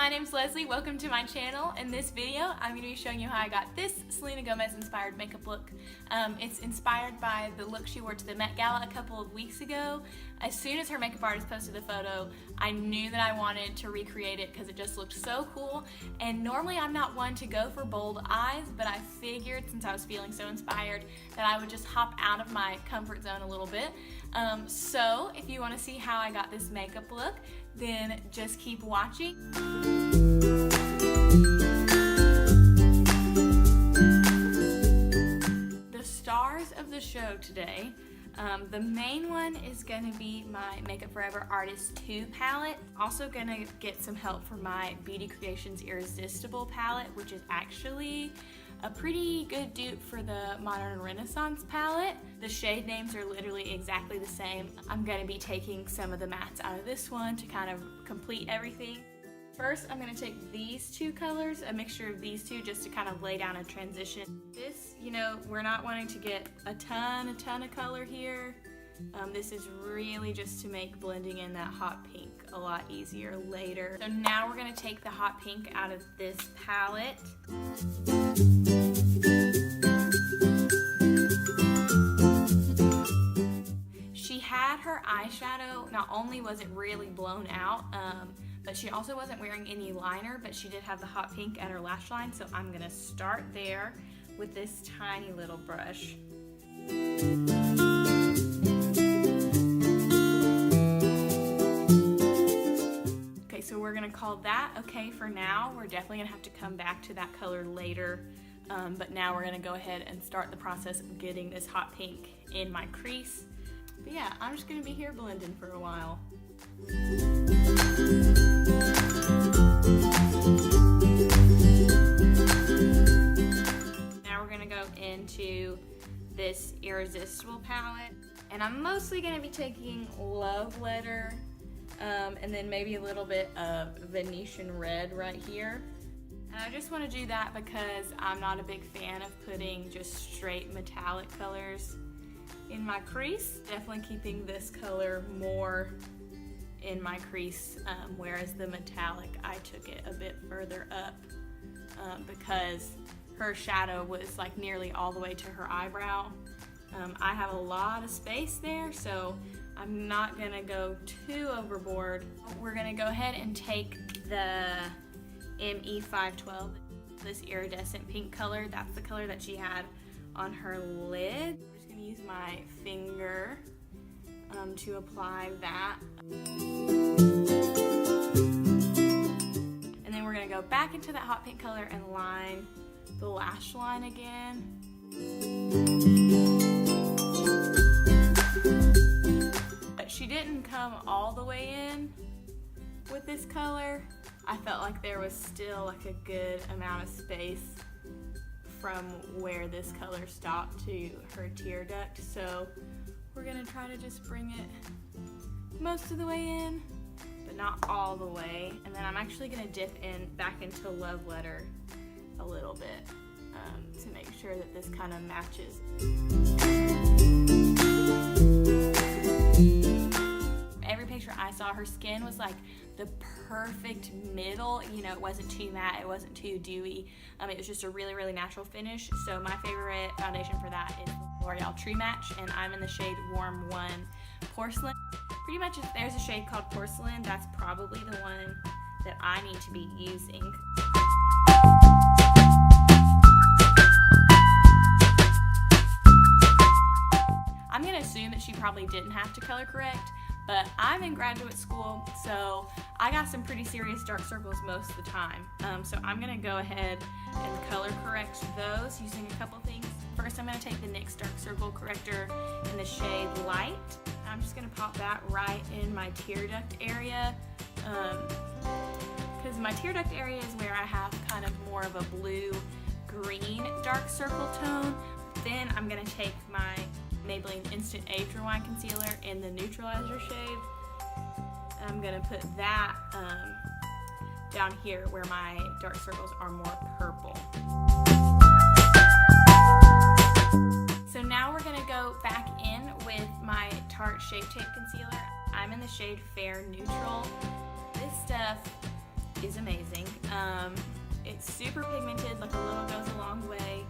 my name's Leslie. Welcome to my channel. In this video, I'm going to be showing you how I got this Selena Gomez inspired makeup look. It's inspired by the look she wore to the Met Gala a couple of weeks ago. As soon as her makeup artist posted the photo, I knew that I wanted to recreate it because it just looked so cool. And normally I'm not one to go for bold eyes, but I figured since I was feeling so inspired that I would just hop out of my comfort zone a little bit. So if you want to see how I got this makeup look, then just keep watching. The stars of the show today, the main one is going to be my Makeup Forever Artist 2 palette. Also going to get some help from my Beauty Creations Irresistible palette, which is actually a pretty good dupe for the Modern Renaissance palette. The shade names are literally exactly the same. I'm going to be taking some of the mattes out of this one to kind of complete everything. First, I'm going to take these two colors, a mixture of these two, just to kind of lay down a transition. This, we're not wanting to get a ton of color here. This is really just to make blending in that hot pink a lot easier later. So now we're going to take the hot pink out of this palette. She had her eyeshadow, not only was it really blown out, but she also wasn't wearing any liner, but she did have the hot pink at her lash line, so I'm gonna start there with this tiny little brush. Okay, so we're gonna call that okay for now. We're definitely gonna have to come back to that color later, but now we're gonna go ahead and start the process of getting this hot pink in my crease. But yeah, I'm just gonna be here blending for a while. Now we're gonna go into this Irresistible palette, and I'm mostly gonna be taking Love Letter and then maybe a little bit of Venetian Red right here. And I just want to do that because I'm not a big fan of putting just straight metallic colors in my crease. Definitely keeping this color more in my crease, whereas the metallic, I took it a bit further up because her shadow was like nearly all the way to her eyebrow. I have a lot of space there, so I'm not gonna go too overboard. We're gonna go ahead and take the ME512, this iridescent pink color. That's the color that she had on her lid. I'm just gonna use my finger to apply that. And then we're gonna go back into that hot pink color and line the lash line again. But she didn't come all the way in with this color. I felt like there was still like a good amount of space from where this color stopped to her tear duct, so we're gonna try to just bring it most of the way in, but not all the way. And then I'm actually gonna dip in back into Love Letter a little bit to make sure that this kind of matches. Every picture I saw, her skin was like the perfect middle. It wasn't too matte, it wasn't too dewy. It was just a really natural finish. So my favorite foundation for that is L'Oreal True Match, and I'm in the shade Warm 1 Porcelain. Pretty much if there's a shade called Porcelain, that's probably the one that I need to be using. I'm gonna assume that she probably didn't have to color correct, but I'm in graduate school, so I got some pretty serious dark circles most of the time. So I'm gonna go ahead and color correct those using a couple things. First, I'm gonna take the NYX Dark Circle Corrector in the shade Light. I'm just gonna pop that right in my tear duct area, because my tear duct area is where I have kind of more of a blue-green dark circle tone. Then I'm gonna take my Maybelline Instant Age Rewind Concealer in the Neutralizer shade. I'm gonna put that down here where my dark circles are more purple. So now we're gonna go back in with my Tarte Shape Tape Concealer. I'm in the shade Fair Neutral. This stuff is amazing. It's super pigmented, like a little goes a long way,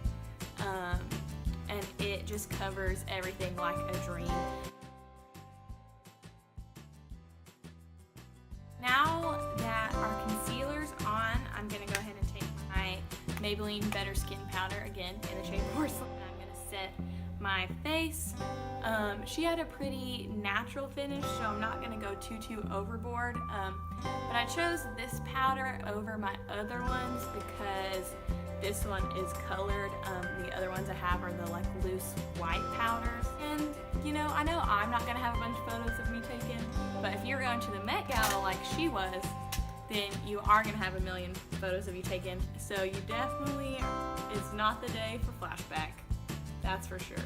and it just covers everything like a dream. Now that our concealer's on, I'm going to go ahead and take my Maybelline Better Skin Powder, again in the shade Porcelain. I'm going to set my face. She had a pretty natural finish, so I'm not going to go too overboard. But I chose this powder over my other ones because this one is colored. The other ones I have are the like loose white powders. And you know I'm not going to have a bunch of photos of me taken, but if you're going to the Met Gala like she was, then you are going to have a million photos of you taken. So you definitely, it's not the day for flashback. That's for sure.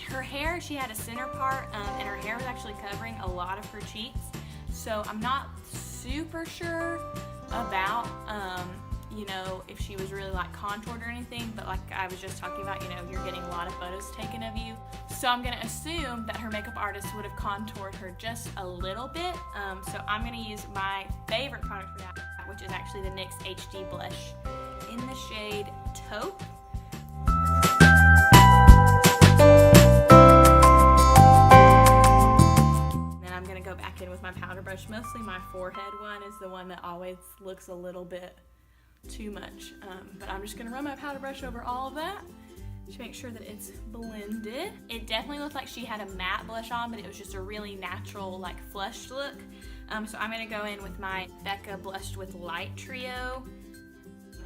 Her hair, she had a center part, and her hair was actually covering a lot of her cheeks. So I'm not super sure about, if she was really like contoured or anything, but like I was just talking about, you're getting a lot of photos taken of you. So I'm gonna assume that her makeup artist would have contoured her just a little bit. So I'm gonna use my favorite product for that, which is actually the NYX HD blush in the shade Taupe. With my powder brush, mostly my forehead one is the one that always looks a little bit too much, but I'm just gonna run my powder brush over all of that to make sure that it's blended. It definitely looked like she had a matte blush on, but it was just a really natural, like flushed look. So I'm gonna go in with my Becca Blushed with Light Trio,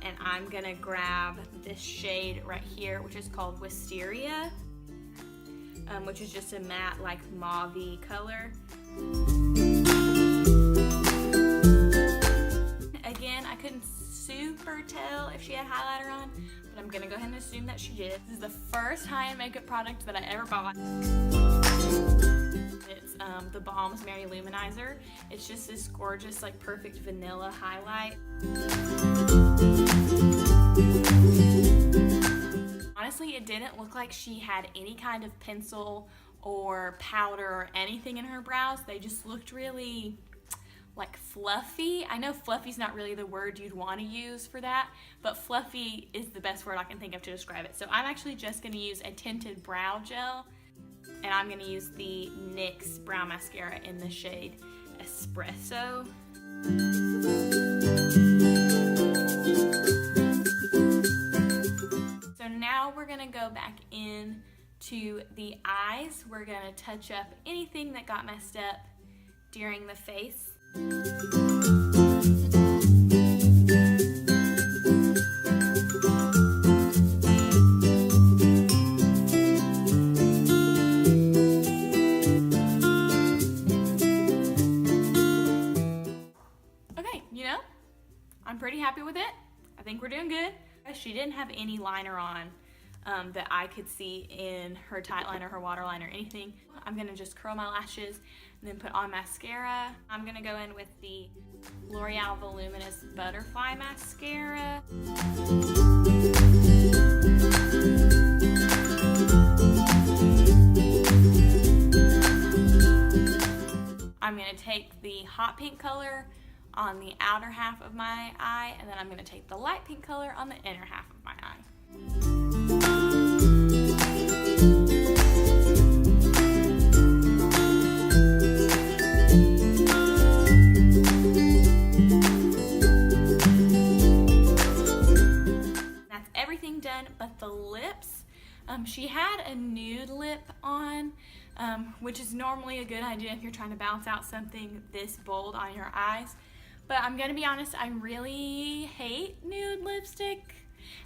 and I'm gonna grab this shade right here, which is called Wisteria, which is just a matte, like mauve-y color. Again, I couldn't super tell if she had highlighter on, but I'm gonna go ahead and assume that she did. This is the first high-end makeup product that I ever bought. It's the Balm's Mary Luminizer. It's just this gorgeous, like perfect vanilla highlight. Honestly, it didn't look like she had any kind of pencil or powder or anything in her brows. They just looked really like fluffy. I know fluffy's not really the word you'd want to use for that, but fluffy is the best word I can think of to describe it. So I'm actually just going to use a tinted brow gel, and I'm going to use the NYX brow mascara in the shade Espresso. So now we're going to go back in to the eyes. We're gonna touch up anything that got messed up during the face. Okay, I'm pretty happy with it. I think we're doing good. She didn't have any liner on that I could see in her tight liner, her waterline, or anything. I'm gonna just curl my lashes and then put on mascara. I'm gonna go in with the L'Oreal Voluminous Butterfly Mascara. I'm gonna take the hot pink color on the outer half of my eye, and then I'm gonna take the light pink color on the inner half of my eye. That's everything done but the lips. She had a nude lip on, which is normally a good idea if you're trying to balance out something this bold on your eyes. But I'm gonna be honest, I really hate nude lipstick.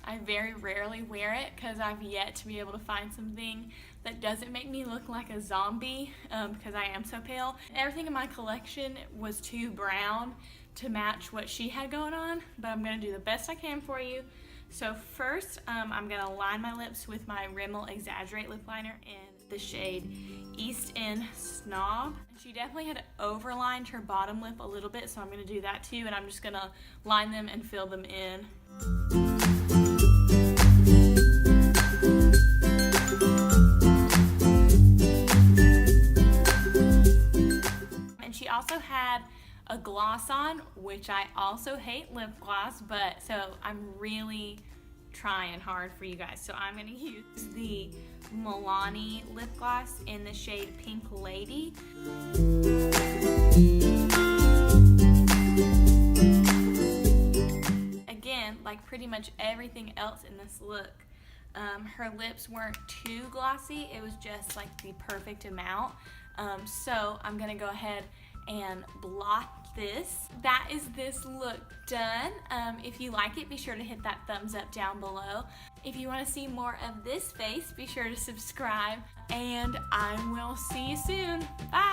I very rarely wear it because I've yet to be able to find something that doesn't make me look like a zombie, because I am so pale. Everything in my collection was too brown to match what she had going on, but I'm gonna do the best I can for you. So first, I'm gonna line my lips with my Rimmel Exaggerate lip liner in the shade East End Snob. She definitely had overlined her bottom lip a little bit, so I'm gonna do that too, and I'm just gonna line them and fill them in. And she also had a gloss on, which I also hate lip gloss, but so I'm really trying hard for you guys. So I'm gonna use the Milani lip gloss in the shade Pink Lady. Again, like pretty much everything else in this look, her lips weren't too glossy. It was just like the perfect amount. So I'm gonna go ahead and blot this. That is this look done. If you like it, be sure to hit that thumbs up down below. If you want to see more of this face, be sure to subscribe, and I will see you soon. Bye!